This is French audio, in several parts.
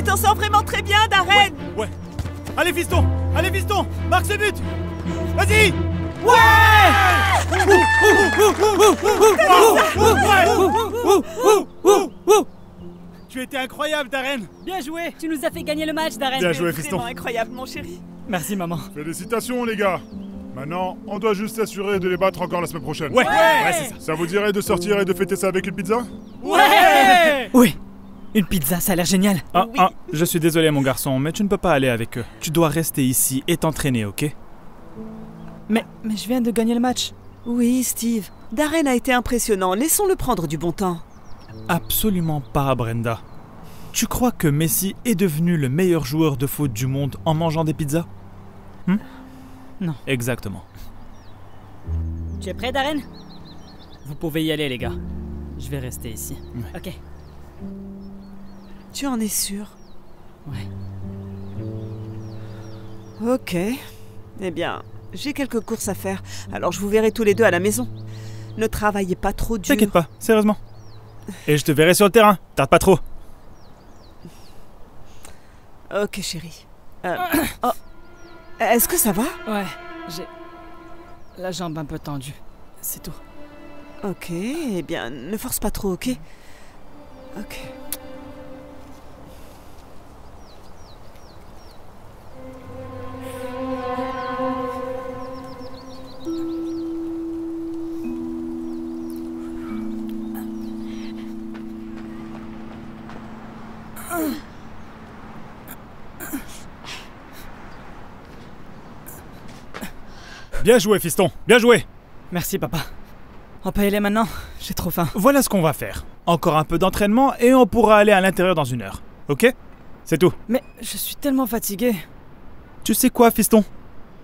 t'en sors vraiment très bien, Darren. Ouais. Allez, fiston! Allez, fiston! Marque ce but! Vas-y! Tu étais incroyable, Darren! Bien joué. Tu nous as fait gagner le match, Darren. Bien joué, C'est fiston! vraiment incroyable, mon chéri. Merci, maman. Félicitations les gars. Maintenant, on doit juste s'assurer de les battre encore la semaine prochaine. Ouais, c'est ça! Ça vous dirait de sortir et de fêter ça avec une pizza? Ouais. Oui. Une pizza, ça a l'air génial. Je suis désolé, mon garçon, mais tu ne peux pas aller avec eux. Tu dois rester ici et t'entraîner, ok? Mais je viens de gagner le match. Oui, Steve. Darren a été impressionnant. Laissons-le prendre du bon temps. Absolument pas, Brenda. Tu crois que Messi est devenu le meilleur joueur de foot du monde en mangeant des pizzas? Non. Exactement. Tu es prêt, Darren? Vous pouvez y aller, les gars. Je vais rester ici. Ouais. Ok. Tu en es sûr? Ouais. Ok. Eh bien, j'ai quelques courses à faire, alors je vous verrai tous les deux à la maison. Ne travaillez pas trop dur. T'inquiète pas, sérieusement. Et je te verrai sur le terrain, tarde pas trop. Ok, chérie. Oh. Est-ce que ça va? Ouais, j'ai la jambe un peu tendue. C'est tout. Ok, eh bien, ne force pas trop, ok? Ok. Bien joué, fiston, bien joué. Merci, papa. On peut y aller maintenant? J'ai trop faim. Voilà ce qu'on va faire. Encore un peu d'entraînement et on pourra aller à l'intérieur dans 1 heure. Ok? C'est tout. Mais je suis tellement fatigué. Tu sais quoi, fiston?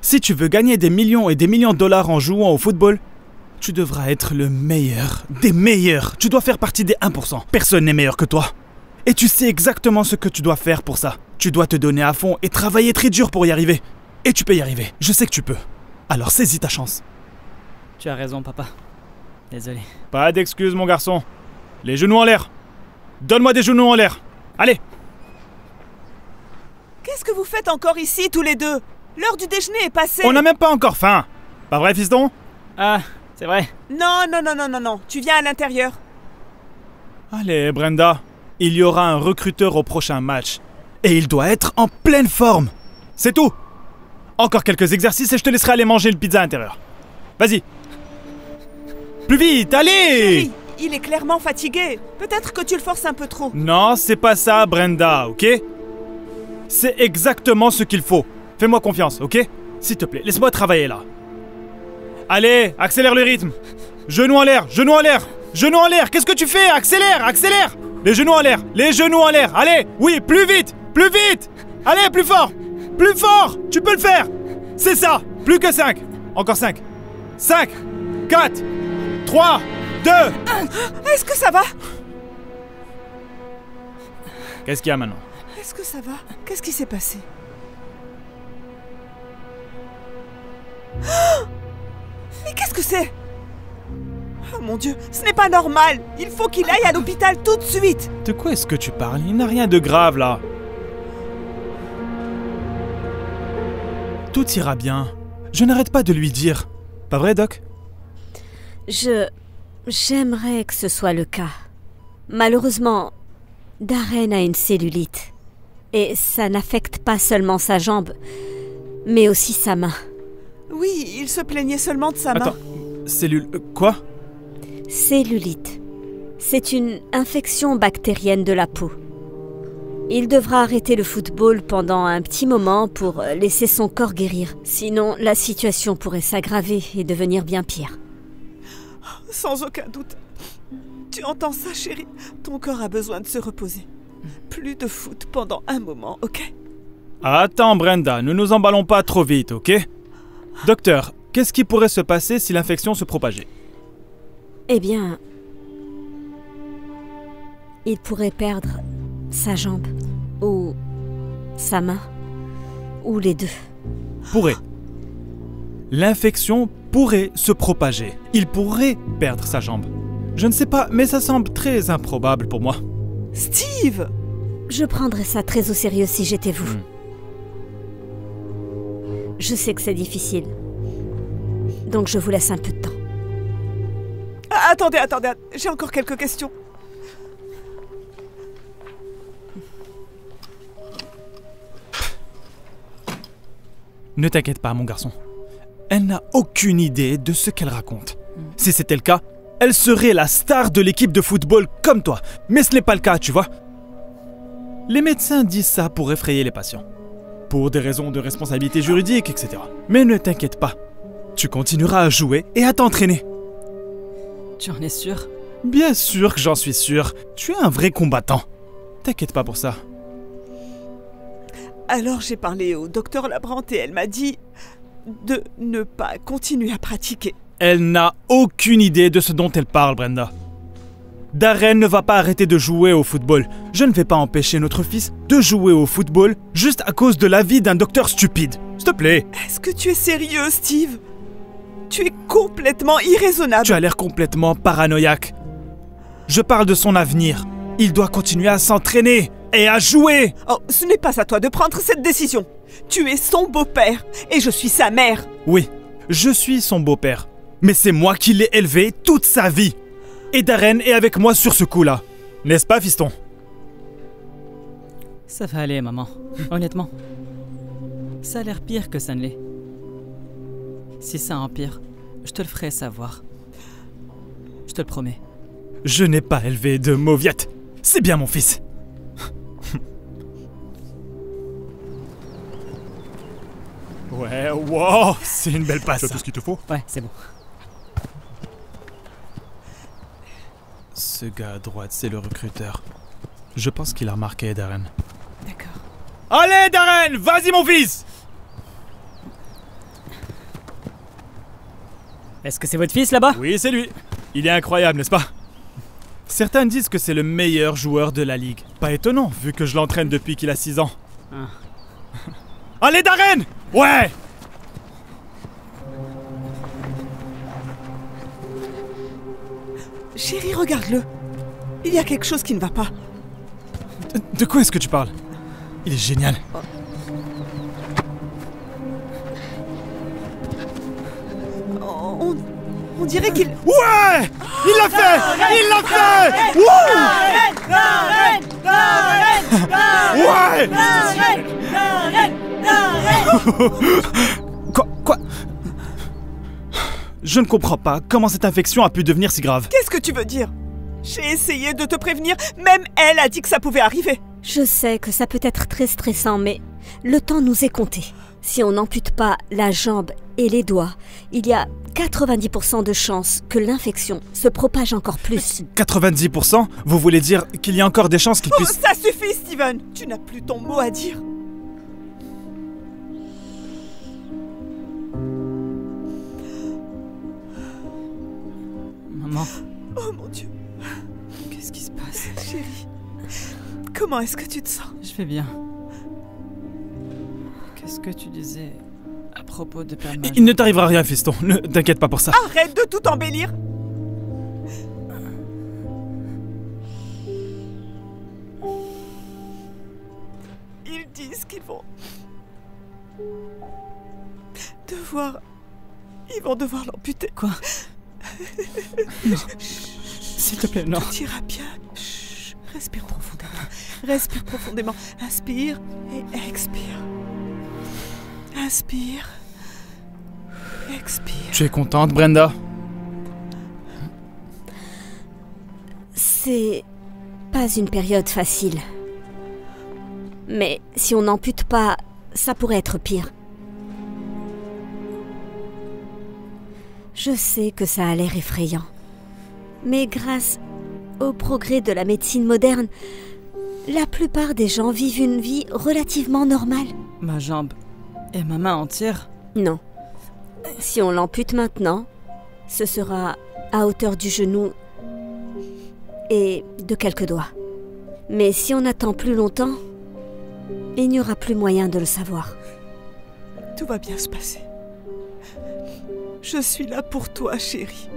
Si tu veux gagner des millions et des millions de dollars en jouant au football, tu devras être le meilleur des meilleurs. Tu dois faire partie des 1%. Personne n'est meilleur que toi. Et tu sais exactement ce que tu dois faire pour ça. Tu dois te donner à fond et travailler très dur pour y arriver. Et tu peux y arriver. Je sais que tu peux. Alors saisis ta chance. Tu as raison, papa. Désolé. Pas d'excuses, mon garçon. Les genoux en l'air. Donne-moi des genoux en l'air. Allez. Qu'est-ce que vous faites encore ici, tous les deux? L'heure du déjeuner est passée. On n'a même pas encore faim. Pas vrai, fiston? Ah, c'est vrai. Non, non, non, non, non, non. Tu viens à l'intérieur. Allez, Brenda. Il y aura un recruteur au prochain match. Et il doit être en pleine forme. C'est tout. Encore quelques exercices et je te laisserai aller manger une pizza à l'intérieur. Vas-y. Plus vite, allez! Chérie, il est clairement fatigué. Peut-être que tu le forces un peu trop. Non, c'est pas ça, Brenda, ok? C'est exactement ce qu'il faut. Fais-moi confiance, ok? S'il te plaît, laisse-moi travailler là. Allez, accélère le rythme. Genoux en l'air, genoux en l'air, genoux en l'air. Qu'est-ce que tu fais? Accélère, accélère. Les genoux en l'air, les genoux en l'air. Allez, oui, plus vite, plus vite. Allez, plus fort, plus fort. Tu peux le faire. C'est ça, plus que 5. Encore 5. 5, 4, 3, 2. Est-ce que ça va? Qu'est-ce qu'il y a maintenant? Est-ce que ça va? Qu'est-ce qui s'est passé? Mais qu'est-ce que c'est? Oh mon Dieu, ce n'est pas normal. Il faut qu'il aille à l'hôpital tout de suite. De quoi est-ce que tu parles? Il n'a rien de grave là. Tout ira bien. Je n'arrête pas de lui dire. Pas vrai, Doc? J'aimerais que ce soit le cas. Malheureusement, Darren a une cellulite. Et ça n'affecte pas seulement sa jambe, mais aussi sa main. Oui, il se plaignait seulement de sa main. Attends, cellule... quoi? Cellulite. C'est une infection bactérienne de la peau. Il devra arrêter le football pendant un petit moment pour laisser son corps guérir. Sinon, la situation pourrait s'aggraver et devenir bien pire. Sans aucun doute. Tu entends ça, chérie? Ton corps a besoin de se reposer. Plus de foot pendant un moment, ok? Attends, Brenda, ne nous emballons pas trop vite, ok? Docteur, qu'est-ce qui pourrait se passer si l'infection se propageait? Eh bien, il pourrait perdre sa jambe, ou sa main, ou les deux. Pourrait. L'infection pourrait se propager. Il pourrait perdre sa jambe. Je ne sais pas, mais ça semble très improbable pour moi. Steve! Je prendrais ça très au sérieux si j'étais vous. Je sais que c'est difficile. Donc je vous laisse un peu de temps. Ah, attendez, j'ai encore quelques questions. Ne t'inquiète pas, mon garçon. Elle n'a aucune idée de ce qu'elle raconte. Si c'était le cas, elle serait la star de l'équipe de football comme toi. Mais ce n'est pas le cas, tu vois. Les médecins disent ça pour effrayer les patients. Pour des raisons de responsabilité juridique, etc. Mais ne t'inquiète pas. Tu continueras à jouer et à t'entraîner. Tu en es sûr? Bien sûr que j'en suis sûr. Tu es un vrai combattant. T'inquiète pas pour ça. Alors j'ai parlé au docteur Labrant et elle m'a dit de ne pas continuer à pratiquer. Elle n'a aucune idée de ce dont elle parle, Brenda. Darren ne va pas arrêter de jouer au football. Je ne vais pas empêcher notre fils de jouer au football juste à cause de l'avis d'un docteur stupide. S'il te plaît. Est-ce que tu es sérieux, Steve? Tu es complètement irraisonnable. Tu as l'air complètement paranoïaque. Je parle de son avenir. Il doit continuer à s'entraîner et à jouer. Oh, ce n'est pas à toi de prendre cette décision. Tu es son beau-père et je suis sa mère. Oui, je suis son beau-père. Mais c'est moi qui l'ai élevé toute sa vie. Et Darren est avec moi sur ce coup-là. N'est-ce pas, fiston? Ça va aller, maman. Honnêtement. Ça a l'air pire que ça ne l'est. Si ça empire, je te le ferai savoir. Je te le promets. Je n'ai pas élevé de mauviettes. C'est bien mon fils. Ouais, wow, c'est une belle passe. Tu as tout ce qu'il te faut? Ouais, c'est bon. Ce gars à droite, c'est le recruteur. Je pense qu'il a remarqué Darren. D'accord. Allez, Darren, vas-y mon fils! Est-ce que c'est votre fils là-bas? Oui, c'est lui. Il est incroyable, n'est-ce pas? Certains disent que c'est le meilleur joueur de la ligue. Pas étonnant, vu que je l'entraîne depuis qu'il a 6 ans. Ah. Allez, Darren! Ouais! Chérie, regarde-le. Il y a quelque chose qui ne va pas. De quoi est-ce que tu parles? Il est génial. On dirait qu'il... Ouais! Il l'a fait! Il l'a fait! Ouais! Quoi? Je ne comprends pas comment cette infection a pu devenir si grave. Qu'est-ce que tu veux dire? J'ai essayé de te prévenir, même elle a dit que ça pouvait arriver. Je sais que ça peut être très stressant, mais le temps nous est compté. Si on n'ampute pas la jambe et les doigts, il y a 90% de chances que l'infection se propage encore plus. 90%? Vous voulez dire qu'il y a encore des chances qu'il Oh, puisse... ça suffit, Steven! Tu n'as plus ton mot à dire. Maman, Oh mon Dieu, qu'est-ce qui se passe? chérie. Comment est-ce que tu te sens? Je vais bien. Qu'est-ce que tu disais à propos de perdre ma Il ne t'arrivera rien, fiston. Ne t'inquiète pas pour ça. Arrête de tout embellir. Ils disent qu'ils vont Ils vont devoir l'amputer. Quoi? Non. S'il te plaît, non. Tout ira bien. Chut. Respire profondément. Respire profondément. Inspire et expire. Inspire. Expire. Tu es contente, Brenda? C'est pas une période facile. Mais si on n'ampute pas, ça pourrait être pire. Je sais que ça a l'air effrayant. Mais grâce au progrès de la médecine moderne, la plupart des gens vivent une vie relativement normale. Ma jambe et ma main entière? Non. Si on l'ampute maintenant, ce sera à hauteur du genou et de quelques doigts. Mais si on attend plus longtemps, il n'y aura plus moyen de le savoir. Tout va bien se passer. Je suis là pour toi, chérie.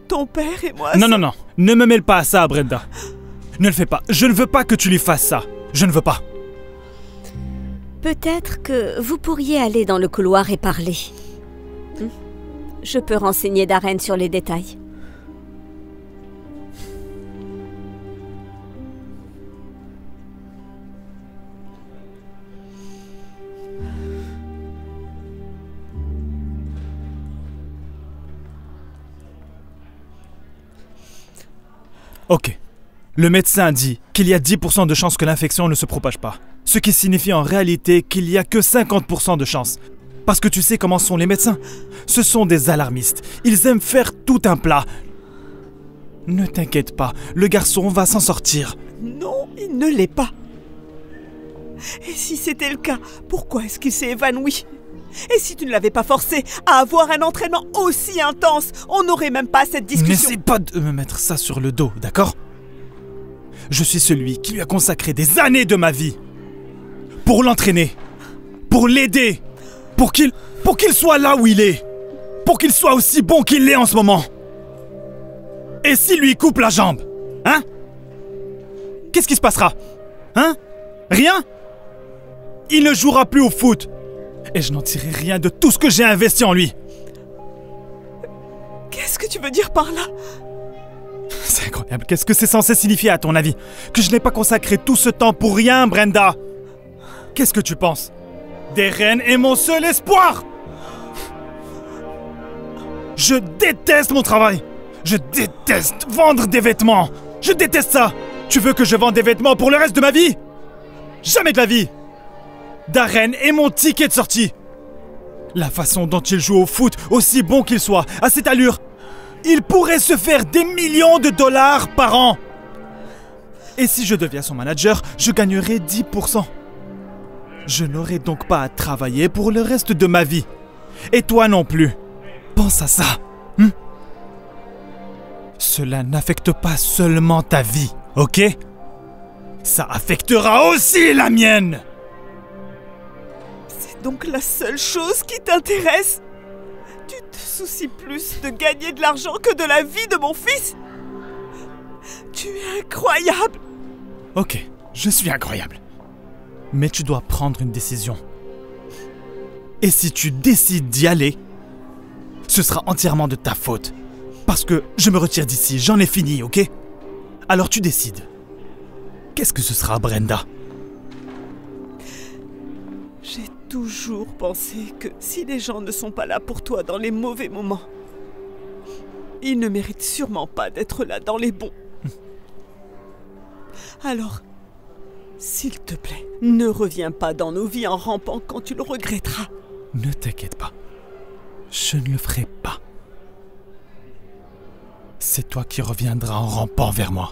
Ton père et moi... Non. Ne me mêle pas à ça, Brenda. Ne le fais pas. Je ne veux pas que tu lui fasses ça. Je ne veux pas. Peut-être que vous pourriez aller dans le couloir et parler. Je peux renseigner Darren sur les détails. Ok. Le médecin dit qu'il y a 10% de chances que l'infection ne se propage pas. Ce qui signifie en réalité qu'il n'y a que 50% de chances. Parce que tu sais comment sont les médecins. Ce sont des alarmistes. Ils aiment faire tout un plat. Ne t'inquiète pas, le garçon va s'en sortir. Non, il ne l'est pas. Et si c'était le cas, pourquoi est-ce qu'il s'est évanoui? Et si tu ne l'avais pas forcé à avoir un entraînement aussi intense, on n'aurait même pas cette discussion. N'essaie pas de me mettre ça sur le dos, d'accord? Je suis celui qui lui a consacré des années de ma vie. Pour l'entraîner. Pour l'aider. Pour qu'il soit là où il est. Pour qu'il soit aussi bon qu'il l'est en ce moment. Et s'il lui coupe la jambe, hein? Qu'est-ce qui se passera? Hein? Rien? Il ne jouera plus au foot. Et je n'en tirerai rien de tout ce que j'ai investi en lui. Qu'est-ce que tu veux dire par là? C'est incroyable. Qu'est-ce que c'est censé signifier à ton avis? Que je n'ai pas consacré tout ce temps pour rien, Brenda? Qu'est-ce que tu penses? Darren est mon seul espoir! Je déteste mon travail! Je déteste vendre des vêtements! Je déteste ça! Tu veux que je vende des vêtements pour le reste de ma vie? Jamais de la vie! Darren est mon ticket de sortie! La façon dont il joue au foot, aussi bon qu'il soit, à cette allure, il pourrait se faire des millions de dollars par an! Et si je deviens son manager, je gagnerai 10%. Je n'aurai donc pas à travailler pour le reste de ma vie. Et toi non plus. Pense à ça. Cela n'affecte pas seulement ta vie, ok? Ça affectera aussi la mienne! C'est donc la seule chose qui t'intéresse? Tu te soucies plus de gagner de l'argent que de la vie de mon fils? Tu es incroyable! Ok, je suis incroyable. Mais tu dois prendre une décision. Et si tu décides d'y aller, ce sera entièrement de ta faute. Parce que je me retire d'ici, j'en ai fini, ok? Alors tu décides. Qu'est-ce que ce sera, Brenda? J'ai toujours pensé que si les gens ne sont pas là pour toi dans les mauvais moments, ils ne méritent sûrement pas d'être là dans les bons. Alors, s'il te plaît, ne reviens pas dans nos vies en rampant quand tu le regretteras. Ne t'inquiète pas. Je ne le ferai pas. C'est toi qui reviendras en rampant vers moi.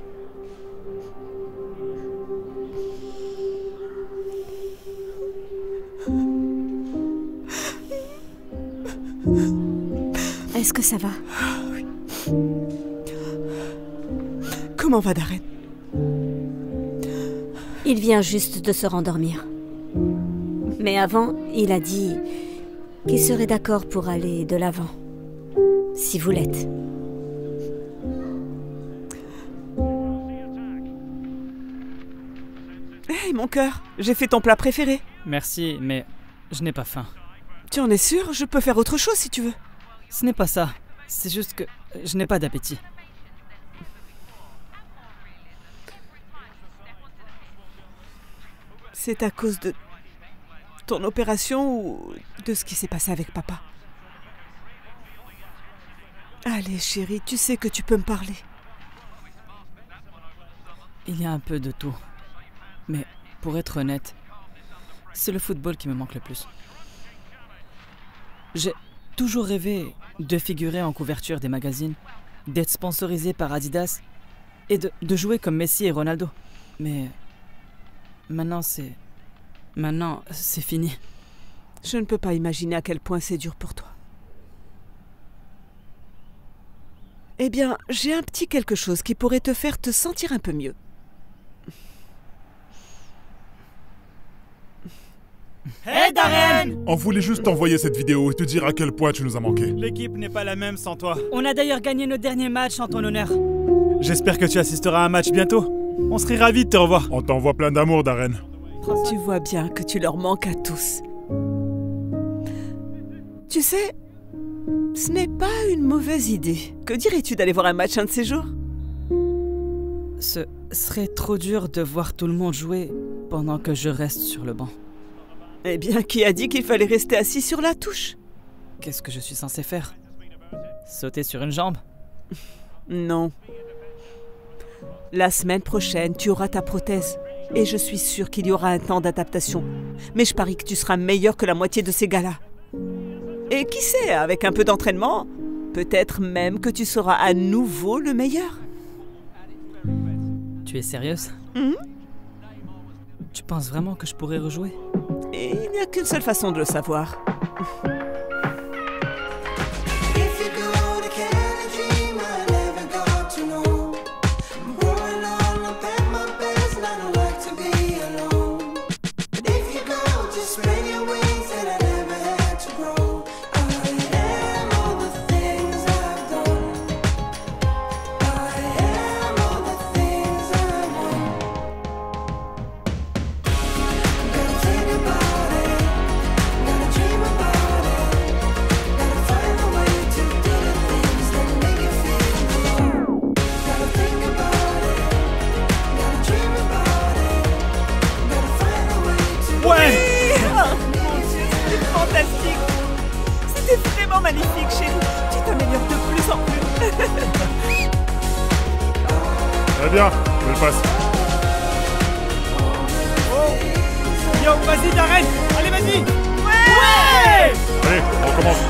Est-ce que ça va? Oui. Comment va Darren? Il vient juste de se rendormir. Mais avant, il a dit qu'il serait d'accord pour aller de l'avant. Si vous l'êtes. Hey, mon cœur, j'ai fait ton plat préféré. Merci, mais je n'ai pas faim. Tu en es sûr? Je peux faire autre chose si tu veux. Ce n'est pas ça. C'est juste que je n'ai pas d'appétit. C'est à cause de ton opération ou de ce qui s'est passé avec papa? Allez, chérie, tu sais que tu peux me parler. Il y a un peu de tout. Mais pour être honnête, c'est le football qui me manque le plus. J'ai toujours rêvé de figurer en couverture des magazines, d'être sponsorisé par Adidas et de jouer comme Messi et Ronaldo. Mais maintenant c'est fini. Je ne peux pas imaginer à quel point c'est dur pour toi. Eh bien, j'ai un petit quelque chose qui pourrait te faire te sentir un peu mieux. Hey Darren! On voulait juste t'envoyer cette vidéo et te dire à quel point tu nous as manqué. L'équipe n'est pas la même sans toi. On a d'ailleurs gagné notre dernier match en ton honneur. J'espère que tu assisteras à un match bientôt. On serait ravis de te revoir. On t'envoie plein d'amour, Darren. Tu vois bien que tu leur manques à tous. Tu sais, ce n'est pas une mauvaise idée. Que dirais-tu d'aller voir un match un de ces jours? Ce serait trop dur de voir tout le monde jouer pendant que je reste sur le banc. Eh bien, qui a dit qu'il fallait rester assis sur la touche? Qu'est-ce que je suis censé faire? Sauter sur une jambe? Non. La semaine prochaine, tu auras ta prothèse. Et je suis sûre qu'il y aura un temps d'adaptation. Mais je parie que tu seras meilleur que la moitié de ces gars-là. Et qui sait, avec un peu d'entraînement, peut-être même que tu seras à nouveau le meilleur. Tu es sérieuse? Tu penses vraiment que je pourrais rejouer? Et il n'y a qu'une seule façon de le savoir. C'était vraiment magnifique, chérie. Tu t'améliores de plus en plus. Très bien, je le passe. Yo, vas-y, Darren. Allez, vas-y. Ouais. Allez, on recommence.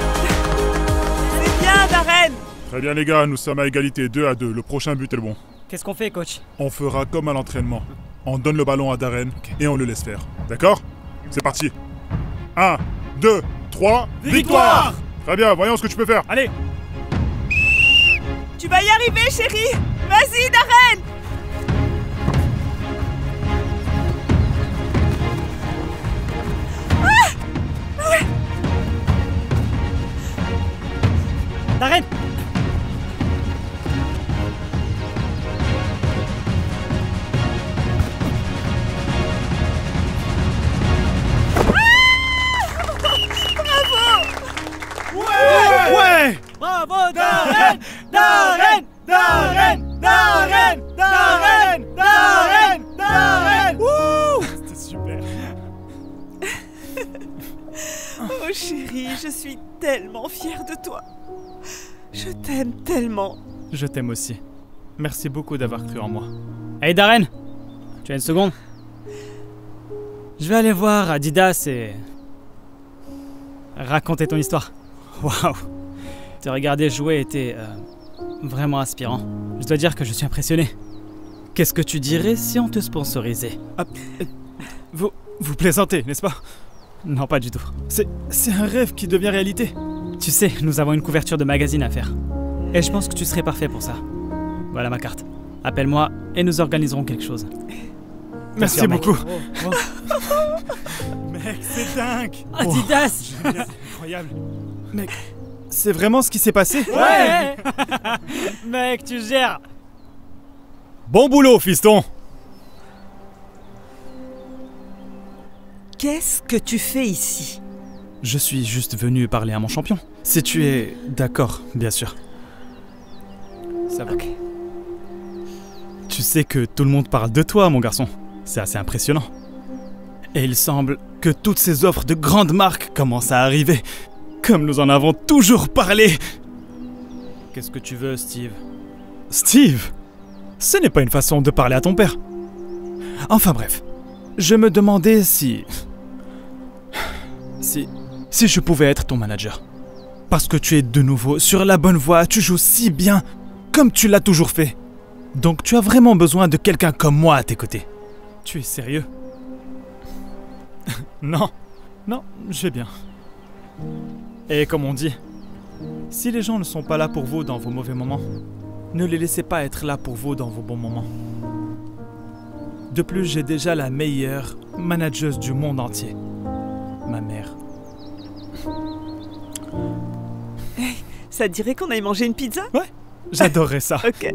C'est bien, Darren. Très bien les gars, nous sommes à égalité 2-2. Le prochain but est le bon. Qu'est-ce qu'on fait, coach? On fera comme à l'entraînement. On donne le ballon à Darren et on le laisse faire. D'accord? C'est parti. 1, 2, 3, Victoire! Très bien, voyons ce que tu peux faire. Allez. Tu vas y arriver, chérie. Vas-y, Darren. Darren! Ouais! Bravo, Darren! Darren! Darren! Darren! Darren! Darren! Darren! C'était super. Oh, chérie, je suis tellement fière de toi. Je t'aime tellement. Je t'aime aussi. Merci beaucoup d'avoir cru en moi. Hey, Darren! Tu as une seconde? Je vais aller voir Adidas et... raconter ton histoire. Waouh! Te regarder jouer était vraiment inspirant. Je dois dire que je suis impressionné. Qu'est-ce que tu dirais si on te sponsorisait? Vous plaisantez, n'est-ce pas? Non, pas du tout. C'est un rêve qui devient réalité. Tu sais, nous avons une couverture de magazine à faire. Et je pense que tu serais parfait pour ça. Voilà ma carte. Appelle-moi et nous organiserons quelque chose. Merci sûr, mec. beaucoup. Mec, c'est dingue. Adidas! Génial, incroyable. Mec, c'est vraiment ce qui s'est passé? Ouais! Mec, tu gères! Bon boulot, fiston. Qu'est-ce que tu fais ici? Je suis juste venu parler à mon champion. Si tu es d'accord, bien sûr. Ça va. Ok. Tu sais que tout le monde parle de toi, mon garçon. C'est assez impressionnant. Et il semble que toutes ces offres de grandes marques commencent à arriver. Comme nous en avons toujours parlé. Qu'est-ce que tu veux, Steve? Steve? Ce n'est pas une façon de parler à ton père. Enfin bref. Je me demandais si je pouvais être ton manager. Parce que tu es de nouveau sur la bonne voie, tu joues si bien, comme tu l'as toujours fait. Donc tu as vraiment besoin de quelqu'un comme moi à tes côtés. Tu es sérieux? Non, je vais bien. Et comme on dit, si les gens ne sont pas là pour vous dans vos mauvais moments, ne les laissez pas être là pour vous dans vos bons moments. De plus, j'ai déjà la meilleure manageuse du monde entier. Ma mère. Ça te dirait qu'on aille manger une pizza? Ouais, j'adorerais ça. Ok.